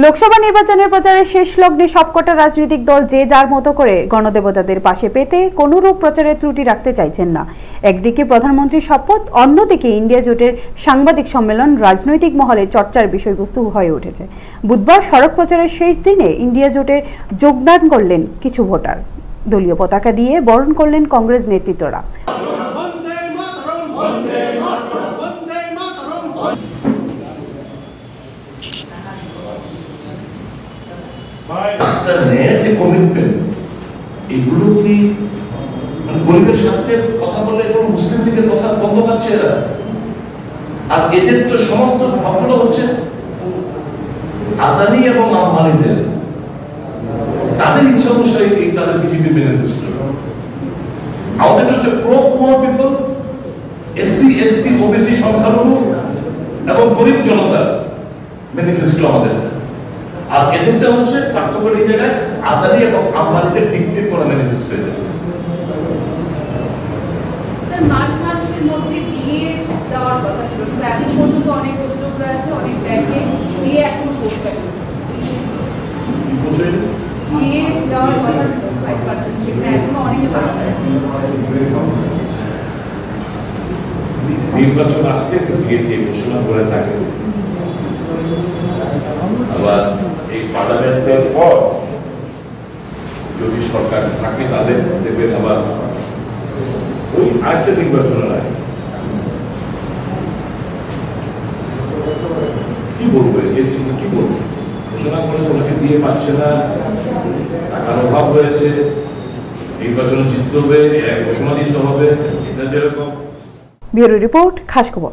লোকসভা নির্বাচনের প্রচারের শেষ লগ্নে সবকটা রাজনৈতিক দল যে যার মতো করে গণদেবতাদের পাশে পেতে কোনোরূপ প্রচারের ত্রুটি রাখতে চাইছেন না। একদিকে প্রধানমন্ত্রীর শপথ, অন্যদিকে ইন্ডিয়া জোটের সাংবাদিক সম্মেলন রাজনৈতিক মহলে চর্চার বিষয়বস্তু হয়ে উঠেছে। বুধবার সড়ক প্রচারের শেষ দিনে ইন্ডিয়া জোটে যোগদান করলেন কিছু ভোটার। দলীয় পতাকা দিয়ে বরণ করলেন কংগ্রেস নেতৃত্বরা। যে কমিটমেন্ট, এগুলো কি গরিবের সাথে কথা বলে কোনো মুসলিম লীগের কথা বন্ধ পাচ্ছে এরা? আর এদের তো সমস্ত ভাবগুলো হচ্ছে আদানি এবং আম্বানিদের, তাদের ইচ্ছা অনুসারে এই তাদের বিজেপি ম্যানিফেস্টো। আমাদের হচ্ছে pro poor people, SC ST OBC সংখ্যালঘু এবং গরিব জনতা ম্যানিফেস্টো আমাদের। আর এদেরটা হচ্ছে পার্থক্য এই জায়গায় আদানি এবং আম্বানিদের ডিকটেট করা ম্যানিফেস্টো। মার্চ মাসের মধ্যে দিয়ে দেওয়ার কথা ছিল, কিন্তু এখন পর্যন্ত অনেক অভিযোগ রয়েছে, অনেক ব্যাংকে দিয়ে এখনো পৌঁছায়নি। দিয়ে দেওয়ার কথা ছিল 5%, সেখানে এখনো অনেকে পাচ্ছে। নির্বাচন আজকে দিয়ে ঘোষণা করে থাকে, আবার এই পার্লামেন্টের পর যদি সরকার থাকে তাদের দেবেন আবার ওই আরেকটা নির্বাচনের আগে। কি বলবো, কি বলবো, ঘোষণা করে ওনাকে দিয়ে পাচ্ছে না, টাকার অভাব হয়েছে, নির্বাচনে জিততে হবে, ঘোষণা দিতে হবে, এটা যেরকম। ব্যুরো রিপোর্ট, খাস খবর।